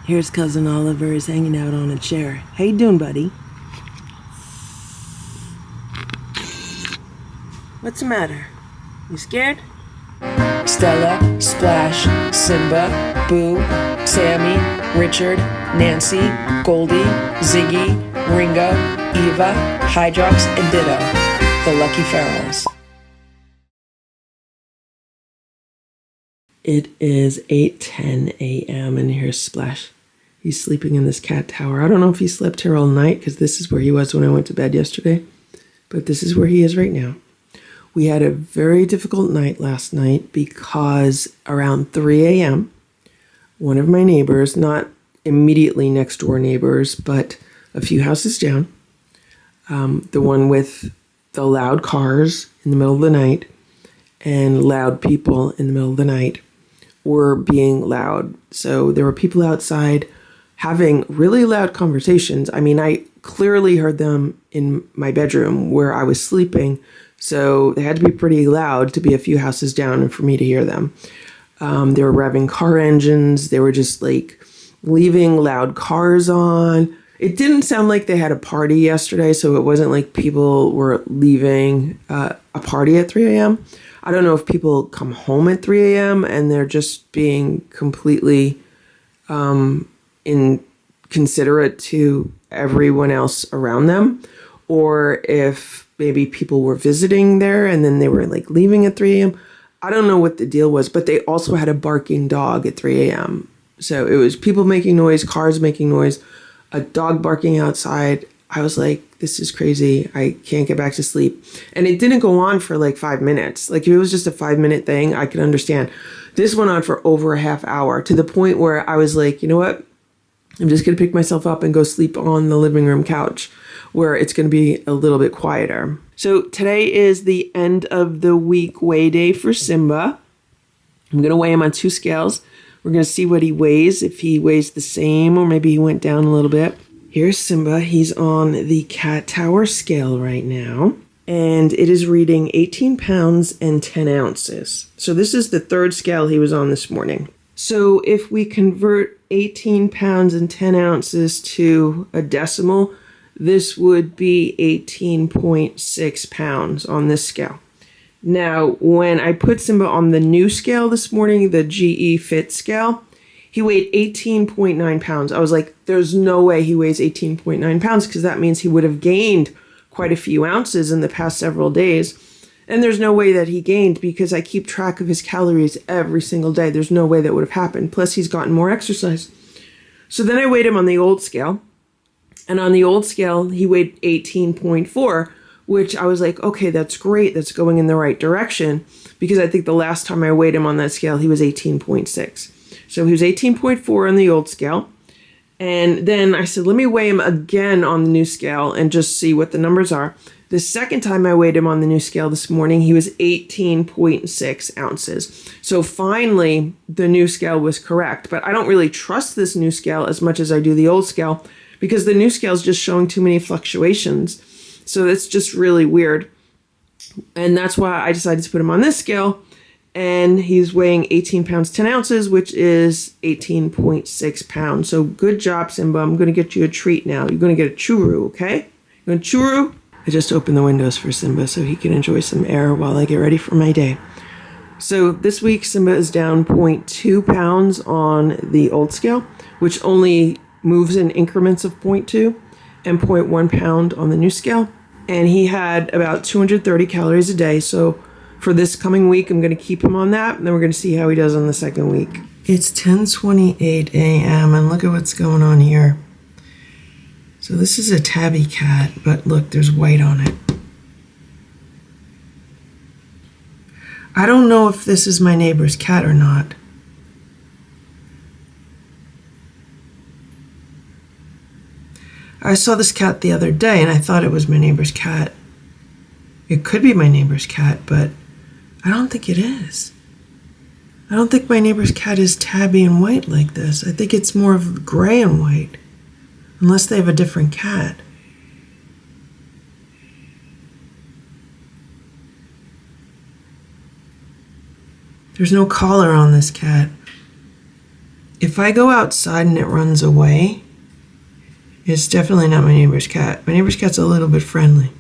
Here's Cousin Oliver. He's hanging out on a chair. How you doing, buddy? What's the matter? You scared? Stella, Splash, Simba, Boo, Sammy, Richard, Nancy, Goldie, Ziggy, Ringo, Eva, Hydrox, and Ditto, the Lucky Ferals. It is 8:10 a.m. and here's Splash. He's sleeping in this cat tower. I don't know if he slept here all night because this is where he was when I went to bed yesterday, but this is where he is right now. We had a very difficult night last night because around 3 a.m., one of my neighbors, not immediately next door neighbors, but a few houses down, the one with the loud cars in the middle of the night and loud people in the middle of the night, were being loud. So there were people outside having really loud conversations. I mean, I clearly heard them in my bedroom where I was sleeping. So they had to be pretty loud to be a few houses down and for me to hear them. They were revving car engines. They were just like leaving loud cars on. It didn't sound like they had a party yesterday. So it wasn't like people were leaving a party at 3 a.m. I don't know if people come home at 3 a.m. and they're just being completely inconsiderate to everyone else around them, or if maybe people were visiting there and then they were like leaving at 3 a.m. I don't know what the deal was, but they also had a barking dog at 3 a.m. So it was people making noise, cars making noise, a dog barking outside. I was like, this is crazy. I can't get back to sleep. And it didn't go on for like 5 minutes. Like if it was just a 5-minute thing, I could understand. This went on for over a half hour to the point where I was like, you know what? I'm just going to pick myself up and go sleep on the living room couch where it's going to be a little bit quieter. So today is the end of the week weigh day for Simba. I'm going to weigh him on 2 scales. We're going to see what he weighs, if he weighs the same or maybe he went down a little bit. Here's Simba. He's on the cat tower scale right now, and it is reading 18 pounds and 10 ounces. So this is the 3rd scale he was on this morning. So if we convert 18 pounds and 10 ounces to a decimal, this would be 18.6 pounds on this scale. Now, when I put Simba on the new scale this morning, the GE Fit scale, he weighed 18.9 pounds. I was like, there's no way he weighs 18.9 pounds because that means he would have gained quite a few ounces in the past several days. And there's no way that he gained because I keep track of his calories every single day. There's no way that would have happened. Plus, he's gotten more exercise. So then I weighed him on the old scale. And on the old scale, he weighed 18.4, which I was like, okay, that's great. That's going in the right direction. Because I think the last time I weighed him on that scale, he was 18.6. So he was 18.4 on the old scale. And then I said, let me weigh him again on the new scale and just see what the numbers are. The second time I weighed him on the new scale this morning, he was 18.6 ounces. So finally, the new scale was correct. But I don't really trust this new scale as much as I do the old scale because the new scale is just showing too many fluctuations. So it's just really weird. And that's why I decided to put him on this scale. And he's weighing 18 pounds, 10 ounces, which is 18.6 pounds. So good job, Simba. I'm going to get you a treat now. You're going to get a churu, okay? You want a churu? I just opened the windows for Simba so he can enjoy some air while I get ready for my day. So this week, Simba is down 0.2 pounds on the old scale, which only moves in increments of 0.2, and 0.1 pound on the new scale. And he had about 230 calories a day. So for this coming week, I'm going to keep him on that, and then we're going to see how he does on the second week. It's 10:28 a.m., and look at what's going on here. So this is a tabby cat, but look, there's white on it. I don't know if this is my neighbor's cat or not. I saw this cat the other day, and I thought it was my neighbor's cat. It could be my neighbor's cat, but I don't think it is. I don't think my neighbor's cat is tabby and white like this. I think it's more of gray and white, unless they have a different cat. There's no collar on this cat. If I go outside and it runs away, it's definitely not my neighbor's cat. My neighbor's cat's a little bit friendly.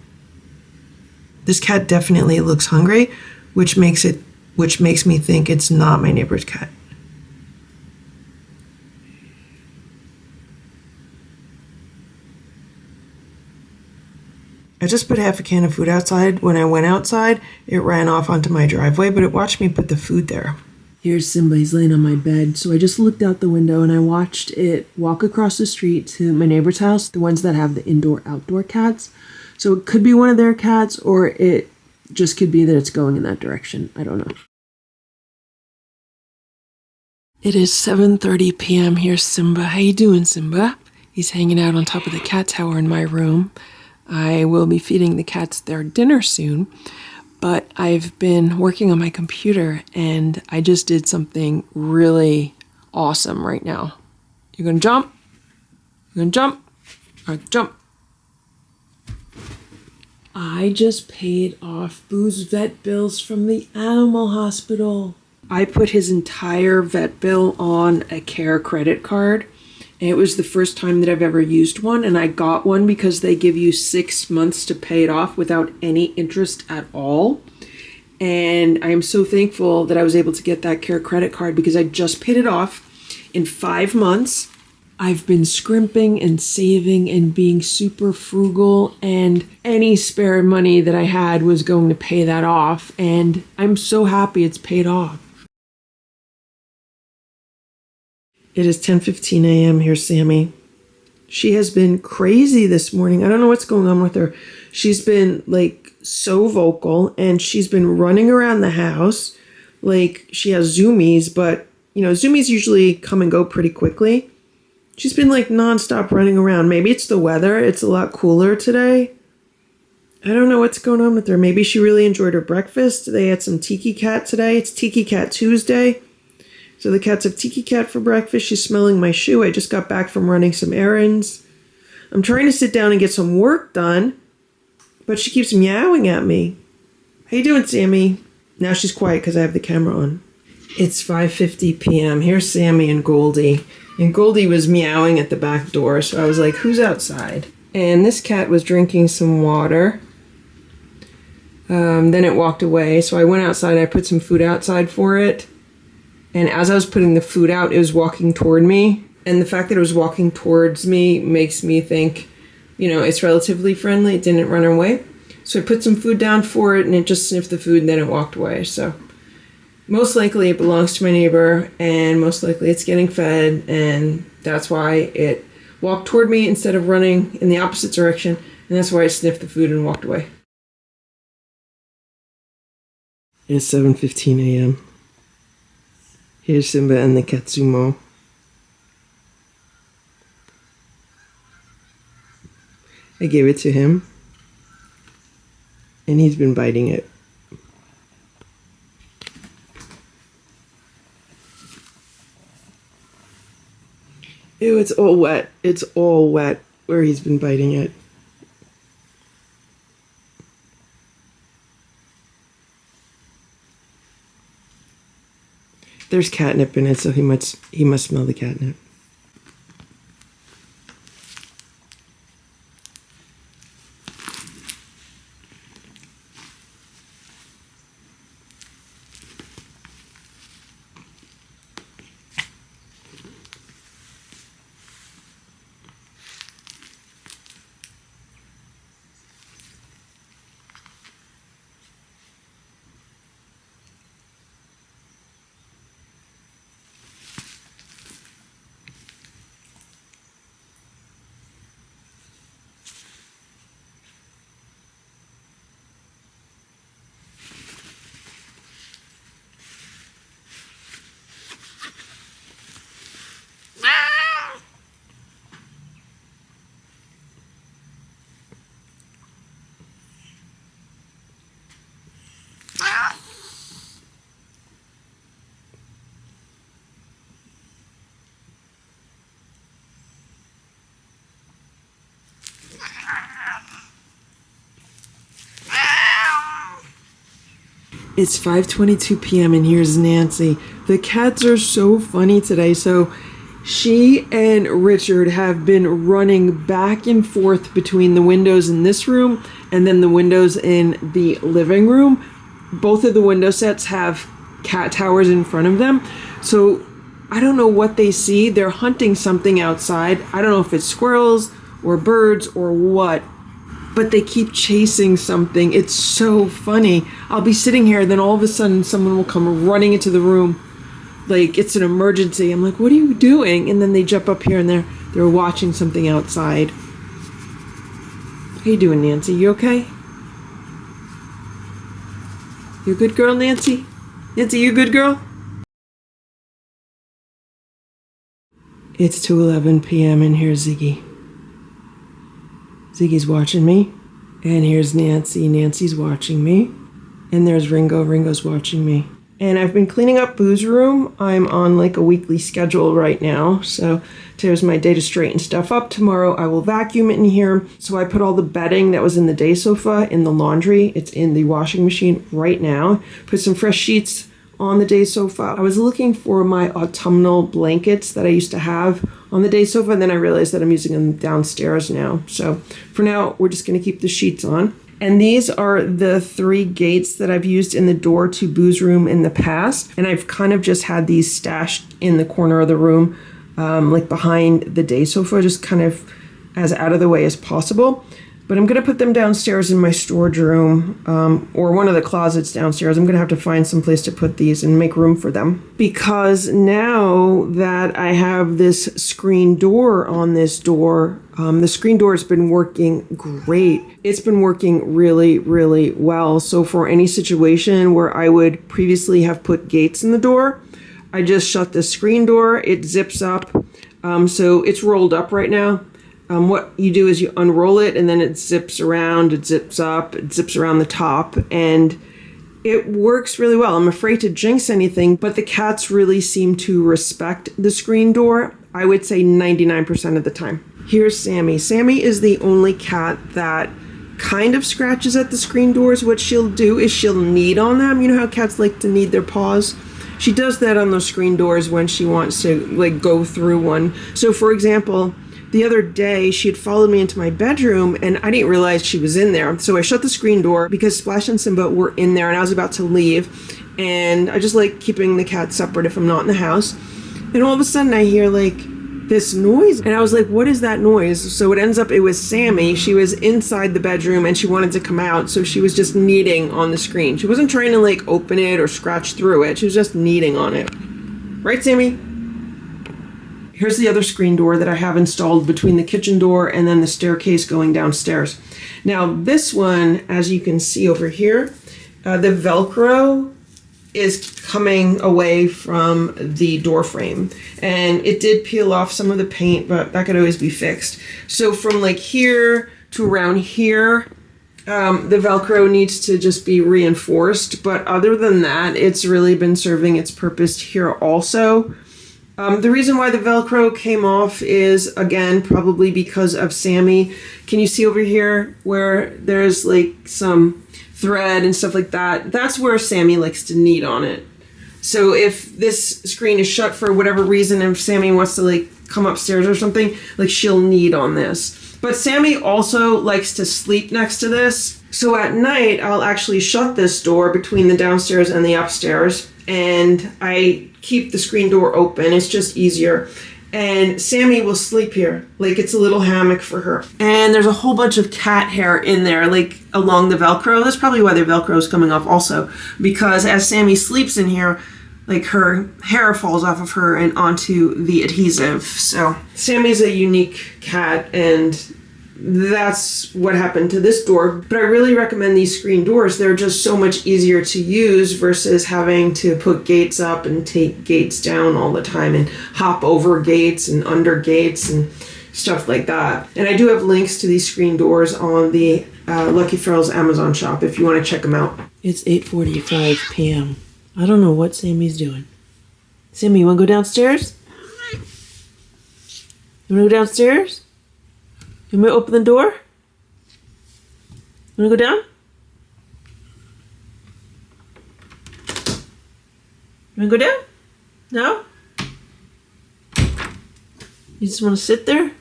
This cat definitely looks hungry, which makes me think it's not my neighbor's cat. I just put half a can of food outside. When I went outside, it ran off onto my driveway, but it watched me put the food there. Here's Simba. He's laying on my bed. So I just looked out the window and I watched it walk across the street to my neighbor's house, the ones that have the indoor-outdoor cats. So it could be one of their cats, or it just could be that it's going in that direction. I don't know. It is 7:30 p.m. Here's Simba. How you doing, Simba? He's hanging out on top of the cat tower in my room. I will be feeding the cats their dinner soon, but I've been working on my computer and I just did something really awesome right now. You're gonna jump? You're gonna jump? All right, jump. I just paid off Boo's vet bills from the animal hospital. I put his entire vet bill on a care credit card. And it was the first time that I've ever used one, and I got one because they give you 6 months to pay it off without any interest at all. And I am so thankful that I was able to get that care credit card because I just paid it off in 5 months. I've been scrimping and saving and being super frugal, and any spare money that I had was going to pay that off, and I'm so happy it's paid off. It is 10:15 a.m. Here's Sammy. She has been crazy this morning. I don't know what's going on with her. She's been like so vocal and she's been running around the house. Like she has zoomies, but you know, zoomies usually come and go pretty quickly. She's been like nonstop running around. Maybe it's the weather. It's a lot cooler today. I don't know what's going on with her. Maybe she really enjoyed her breakfast. They had some Tiki Cat today. It's Tiki Cat Tuesday. So the cats have Tiki Cat for breakfast. She's smelling my shoe. I just got back from running some errands. I'm trying to sit down and get some work done, but she keeps meowing at me. How you doing, Sammy? Now she's quiet because I have the camera on. It's 5:50 p.m. Here's Sammy and Goldie. And Goldie was meowing at the back door, so I was like, who's outside? And this cat was drinking some water. Then it walked away, so I went outside. I put some food outside for it. And as I was putting the food out, it was walking toward me. And the fact that it was walking towards me makes me think, you know, it's relatively friendly. It didn't run away. So I put some food down for it and it just sniffed the food and then it walked away. So most likely it belongs to my neighbor and most likely it's getting fed. And that's why it walked toward me instead of running in the opposite direction. And that's why I sniffed the food and walked away. It's 7:15 a.m. Here's Simba and the Katsumo. I gave it to him, and he's been biting it. Ew, it's all wet. It's all wet where he's been biting it. There's catnip in it, so he must smell the catnip. It's 5:22 p.m. and here's Nancy. The cats are so funny today. So She and Richard have been running back and forth between the windows in this room and then the windows in the living room. Both of the window sets have cat towers in front of them. So I don't know what they see. They're hunting something outside. I don't know if it's squirrels or birds or what, but they keep chasing something. It's so funny. I'll be sitting here, then all of a sudden someone will come running into the room like it's an emergency. I'm like, what are you doing? And then they jump up here and they're watching something outside. How you doing, Nancy? You okay? You a good girl, Nancy? Nancy, you a good girl? It's 2:11 p.m. and here's Ziggy. Ziggy's watching me. And here's Nancy. Nancy's watching me. And there's Ringo. Ringo's watching me. And I've been cleaning up Boo's room. I'm on like a weekly schedule right now. So today's my day to straighten stuff up. Tomorrow I will vacuum it in here. So I put all the bedding that was in the day sofa in the laundry. It's in the washing machine right now. Put some fresh sheets on the day sofa. I was looking for my autumnal blankets that I used to have on the day sofa. And then I realized that I'm using them downstairs now. So for now, we're just going to keep the sheets on. And these are the 3 gates that I've used in the door to Boo's room in the past. And I've kind of just had these stashed in the corner of the room, like behind the day sofa, just kind of as out of the way as possible. But I'm going to put them downstairs in my storage room, or one of the closets downstairs. I'm going to have to find some place to put these and make room for them. Because now that I have this screen door on this door, the screen door has been working great. It's been working really, really well. So for any situation where I would previously have put gates in the door, I just shut the screen door. It zips up. So it's rolled up right now. What you do is you unroll it and then it zips around, it zips up, it zips around the top, and it works really well. I'm afraid to jinx anything, but the cats really seem to respect the screen door. I would say 99% of the time. Here's Sammy. Sammy is the only cat that kind of scratches at the screen doors. What she'll do is she'll knead on them. You know how cats like to knead their paws? She does that on those screen doors when she wants to like go through one. So for example, the other day, she had followed me into my bedroom and I didn't realize she was in there. So I shut the screen door because Splash and Simba were in there and I was about to leave. And I just like keeping the cats separate if I'm not in the house. And all of a sudden I hear like this noise. And I was like, what is that noise? So it ends up, it was Sammy. She was inside the bedroom and she wanted to come out. So she was just kneading on the screen. She wasn't trying to like open it or scratch through it. She was just kneading on it. Right, Sammy? Here's the other screen door that I have installed between the kitchen door and then the staircase going downstairs. Now this one, as you can see over here, the Velcro is coming away from the door frame. And it did peel off some of the paint, but that could always be fixed. So from like here to around here, the Velcro needs to just be reinforced. But other than that, it's really been serving its purpose here also. The reason why the Velcro came off is, again, probably because of Sammy. Can you see over here where there's like some thread and stuff like that? That's where Sammy likes to knead on it. So if this screen is shut for whatever reason, if Sammy wants to like come upstairs or something, like she'll knead on this. But Sammy also likes to sleep next to this. So at night, I'll actually shut this door between the downstairs and the upstairs. And I keep the screen door open. It's just easier. And Sammy will sleep here. Like it's a little hammock for her. And there's a whole bunch of cat hair in there, like along the Velcro. That's probably why the Velcro is coming off also. Because as Sammy sleeps in here, like her hair falls off of her and onto the adhesive. So Sammy's a unique cat and that's what happened to this door. But I really recommend these screen doors. They're just so much easier to use versus having to put gates up and take gates down all the time and hop over gates and under gates and stuff like that. And I do have links to these screen doors on the Lucky Ferals Amazon shop if you want to check them out. It's 8:45 p.m. I don't know what Sammy's doing. Sammy, you want to go downstairs? You want to go downstairs? You want me to open the door? You want to go down? You want to go down? No? You just want to sit there? You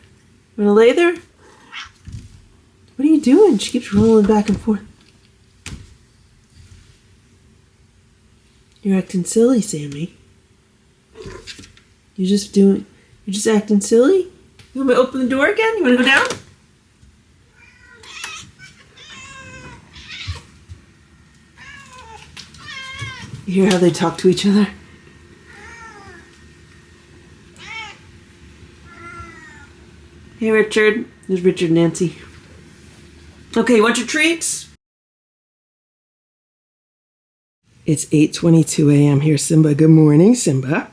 want to lay there? What are you doing? She keeps rolling back and forth. You're acting silly, Sammy. You're just acting silly? You want me to open the door again? You want to go down? You hear how they talk to each other? Hey, Richard. There's Richard and Nancy. Okay, you want your treats? It's 8:22 a.m. Here's Simba. Good morning, Simba.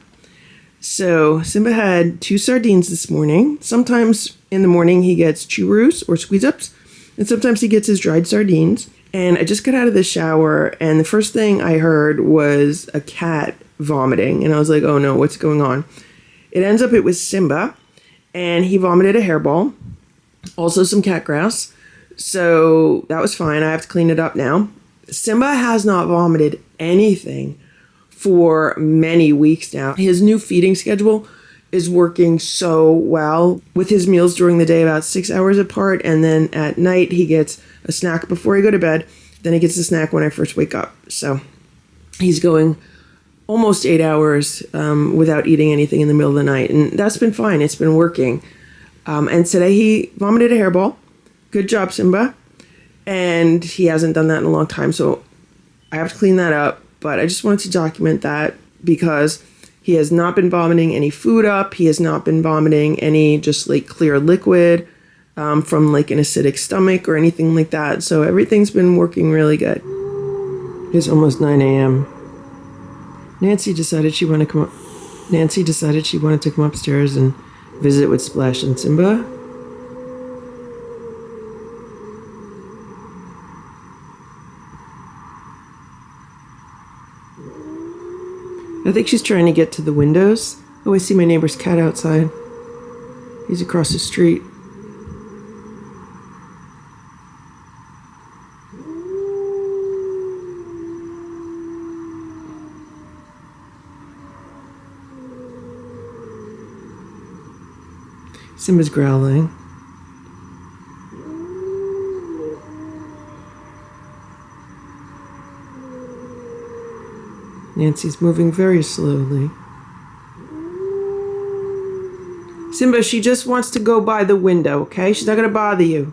So Simba had 2 sardines this morning. Sometimes in the morning he gets churros or squeeze-ups, and sometimes he gets his dried sardines. And I just got out of the shower, and the first thing I heard was a cat vomiting. And I was like, oh no, what's going on? It ends up it was Simba, and he vomited a hairball, also some cat grass. So that was fine. I have to clean it up now. Simba has not vomited anything for many weeks now. His new feeding schedule is working so well, with his meals during the day about 6 hours apart, and then at night he gets a snack before he go to bed, then he gets a snack when I first wake up. So he's going almost 8 hours without eating anything in the middle of the night, and that's been fine. It's been working. And today he vomited a hairball. Good job, Simba. And he hasn't done that in a long time, so I have to clean that up. But I just wanted to document that because he has not been vomiting any food up. He has not been vomiting any just like clear liquid from like an acidic stomach or anything like that. So everything's been working really good. It's almost 9 a.m. Nancy decided she wanted to come upstairs and visit with Splash and Simba. I think she's trying to get to the windows. Oh, I see my neighbor's cat outside. He's across the street. Simba's growling. Nancy's moving very slowly. Simba, she just wants to go by the window, okay? She's not going to bother you.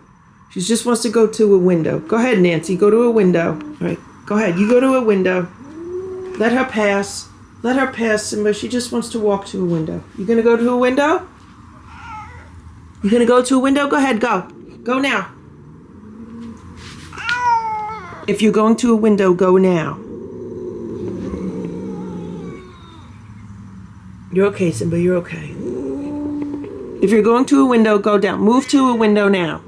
She just wants to go to a window. Go ahead, Nancy. Go to a window. All right, go ahead. You go to a window. Let her pass. Let her pass, Simba. She just wants to walk to a window. You going to go to a window? You going to go to a window? Go ahead, go. Go now. If you're going to a window, go now. You're okay, Simba, you're okay. If you're going to a window, go down. Move to a window now.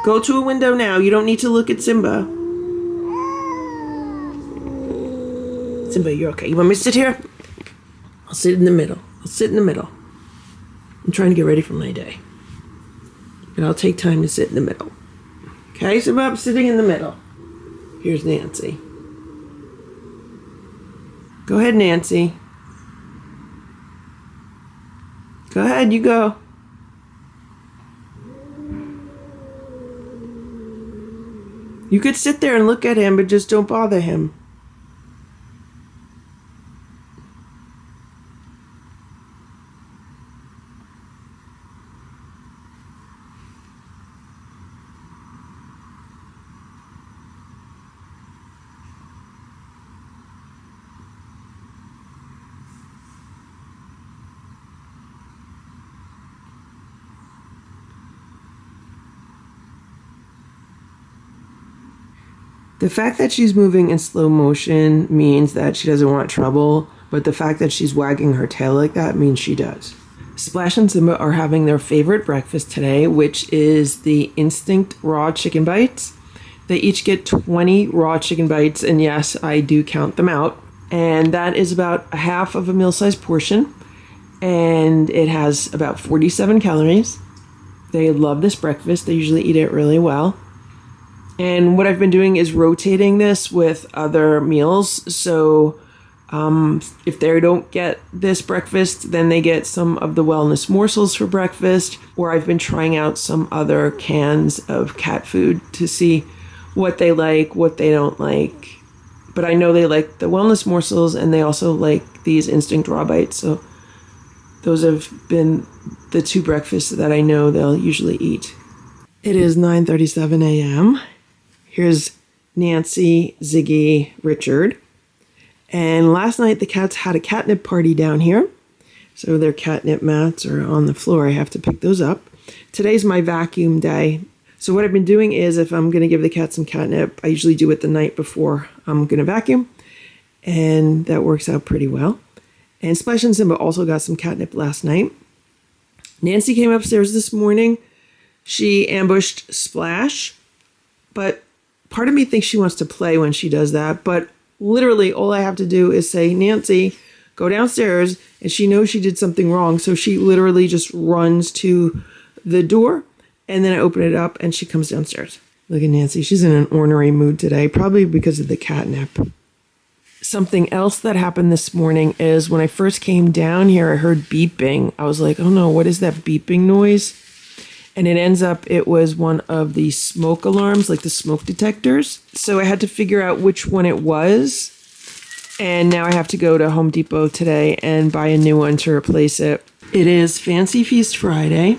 Go to a window now. You don't need to look at Simba. Simba, you're okay. You want me to sit here? I'll sit in the middle. I'll sit in the middle. I'm trying to get ready for my day. And I'll take time to sit in the middle. Okay, Simba, I'm sitting in the middle. Here's Nancy. Go ahead, Nancy. Go ahead, you go. You could sit there and look at him, but just don't bother him. The fact that she's moving in slow motion means that she doesn't want trouble, but the fact that she's wagging her tail like that means she does. Splash and Simba are having their favorite breakfast today, which is the Instinct Raw Chicken Bites. They each get 20 raw chicken bites, and yes, I do count them out. And that is about a half of a meal-sized portion, and it has about 47 calories. They love this breakfast. They usually eat it really well. And what I've been doing is rotating this with other meals. So If they don't get this breakfast, then they get some of the wellness morsels for breakfast, or I've been trying out some other cans of cat food to see what they like, what they don't like. But I know they like the wellness morsels, and they also like these instinct raw bites. So those have been the two breakfasts that I know they'll usually eat. It is 9:37 a.m. Here's Nancy, Ziggy, Richard. And last night the cats had a catnip party down here. So their catnip mats are on the floor. I have to pick those up. Today's my vacuum day. So what I've been doing is if I'm going to give the cats some catnip, I usually do it the night before I'm going to vacuum. And that works out pretty well. And Splash and Simba also got some catnip last night. Nancy came upstairs this morning. She ambushed Splash. But part of me thinks she wants to play when she does that. But literally, all I have to do is say, Nancy, go downstairs, and she knows she did something wrong. So she literally just runs to the door, and then I open it up, and she comes downstairs. Look at Nancy. She's in an ornery mood today, probably because of the catnip. Something else that happened this morning is when I first came down here, I heard beeping. I was like, oh no, what is that beeping noise? And it was one of the smoke alarms, like the smoke detectors. So I had to figure out which one it was. And now I have to go to Home Depot today and buy a new one to replace it. It is Fancy Feast Friday.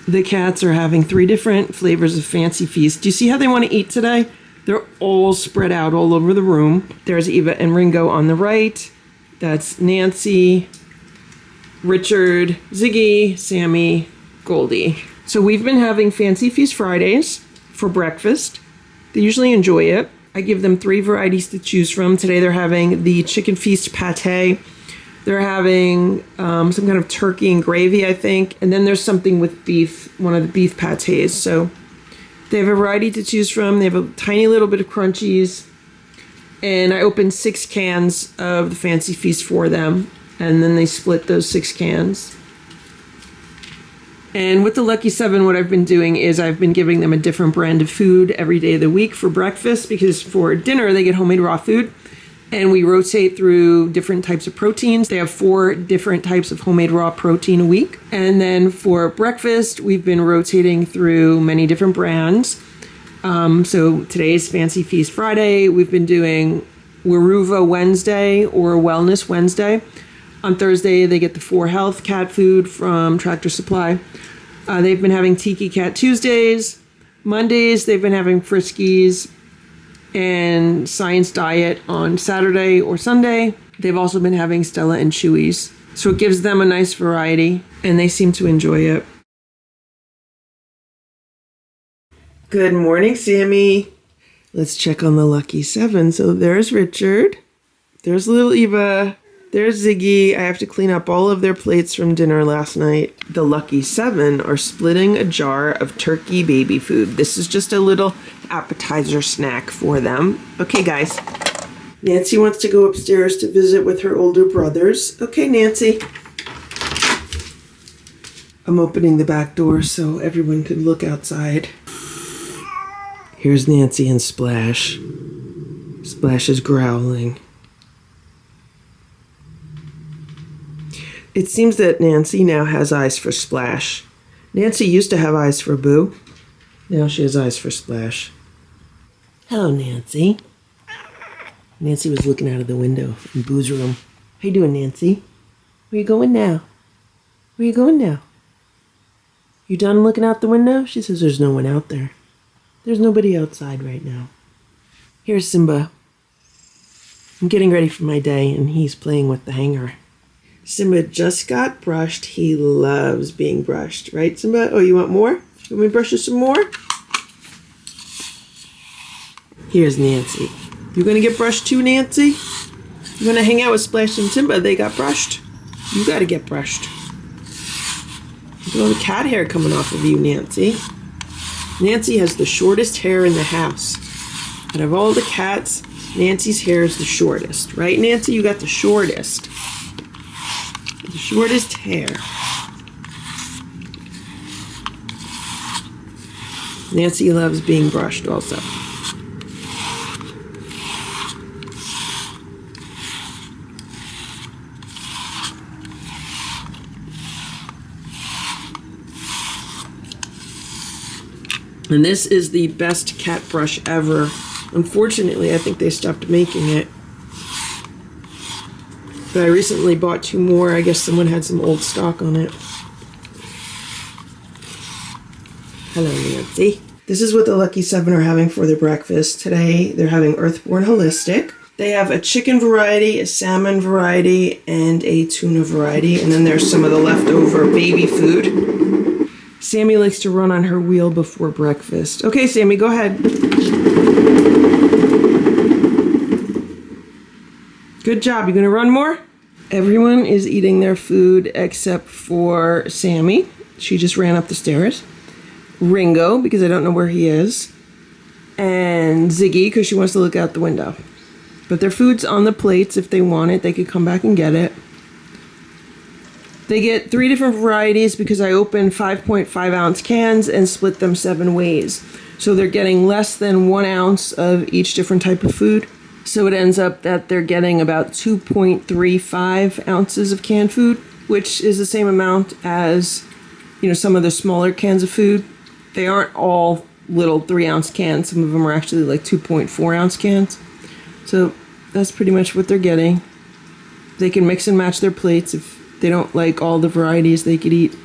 The cats are having 3 different flavors of Fancy Feast. Do you see how they want to eat today? They're all spread out all over the room. There's Eva and Ringo on the right. That's Nancy, Richard, Ziggy, Sammy, Goldie. So we've been having Fancy Feast Fridays for breakfast. They usually enjoy it. I give them 3 varieties to choose from. Today they're having the Chicken Feast Pate. They're having some kind of turkey and gravy, I think. And then there's something with beef, one of the beef pates. So they have a variety to choose from. They have a tiny little bit of crunchies. And I opened 6 cans of the Fancy Feast for them. And then they split those 6 cans. And with the Lucky 7, what I've been doing is I've been giving them a different brand of food every day of the week for breakfast, because for dinner they get homemade raw food. And we rotate through different types of proteins. They have 4 different types of homemade raw protein a week. And then for breakfast, we've been rotating through many different brands. So today's Fancy Feast Friday. We've been doing Weruva Wednesday or Wellness Wednesday. On Thursday, they get the 4 Health cat food from Tractor Supply. They've been having Tiki Cat Tuesdays. Mondays, they've been having Friskies and Science Diet on Saturday or Sunday. They've also been having Stella and Chewy's. So it gives them a nice variety, and they seem to enjoy it. Good morning, Sammy. Let's check on the Lucky 7. So there's Richard. There's little Eva. There's Ziggy. I have to clean up all of their plates from dinner last night. The Lucky 7 are splitting a jar of turkey baby food. This is just a little appetizer snack for them. Okay, guys. Nancy wants to go upstairs to visit with her older brothers. Okay, Nancy. I'm opening the back door so everyone can look outside. Here's Nancy and Splash. Splash is growling. It seems that Nancy now has eyes for Splash. Nancy used to have eyes for Boo. Now she has eyes for Splash. Hello, Nancy. Nancy was looking out of the window in Boo's room. How you doing, Nancy? Where you going now? Where you going now? You done looking out the window? She says there's no one out there. There's nobody outside right now. Here's Simba. I'm getting ready for my day, and he's playing with the hanger. Simba just got brushed. He loves being brushed. Right, Simba? Oh, you want more? You want me to brush you some more? Here's Nancy. You gonna get brushed too, Nancy? You gonna hang out with Splash and Simba? They got brushed. You gotta get brushed. Look at all the cat hair coming off of you, Nancy. Nancy has the shortest hair in the house. Out of all the cats, Nancy's hair is the shortest. Right, Nancy? You got the shortest. The shortest hair. Nancy loves being brushed also. And this is the best cat brush ever. Unfortunately, I think they stopped making it. But I recently bought 2 more. I guess someone had some old stock on it. Hello, Nancy. This is what the Lucky 7 are having for their breakfast. Today, they're having Earthborn Holistic. They have a chicken variety, a salmon variety, and a tuna variety. And then there's some of the leftover baby food. Sammy likes to run on her wheel before breakfast. Okay, Sammy, go ahead. Good job. You gonna run more? Everyone is eating their food except for Sammy. She just ran up the stairs. Ringo, because I don't know where he is. And Ziggy, because she wants to look out the window. But their food's on the plates. If they want it, they could come back and get it. They get 3 different varieties because I opened 5.5 ounce cans and split them 7 ways. So they're getting less than 1 ounce of each different type of food. So it ends up that they're getting about 2.35 ounces of canned food, which is the same amount as, some of the smaller cans of food. They aren't all little 3-ounce cans. Some of them are actually like 2.4 ounce cans. So that's pretty much what they're getting. They can mix and match their plates. If they don't like all the varieties, they could eat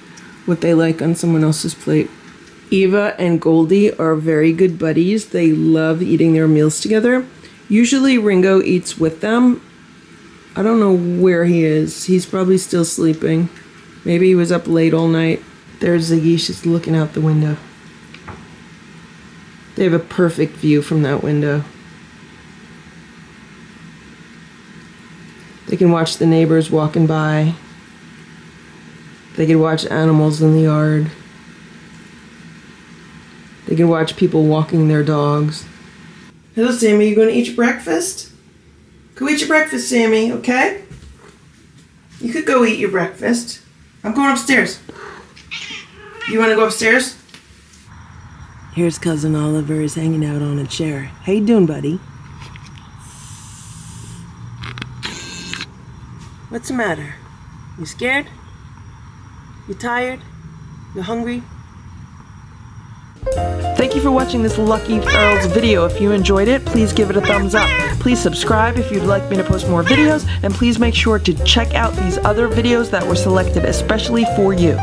what they like on someone else's plate. Eva and Goldie are very good buddies. They love eating their meals together. Usually Ringo eats with them. I don't know where he is. He's probably still sleeping. Maybe he was up late all night. There's Ziggy. She's looking out the window. They have a perfect view from that window. They can watch the neighbors walking by. They can watch animals in the yard. They can watch people walking their dogs. Hello, Sammy. You going to eat your breakfast? Go eat your breakfast, Sammy, okay? You could go eat your breakfast. I'm going upstairs. You want to go upstairs? Here's Cousin Oliver. He's hanging out on a chair. How you doing, buddy? What's the matter? You scared? You tired? You hungry? Thank you for watching this Lucky Ferals video. If you enjoyed it, please give it a thumbs up. Please subscribe if you'd like me to post more videos, and please make sure to check out these other videos that were selected especially for you.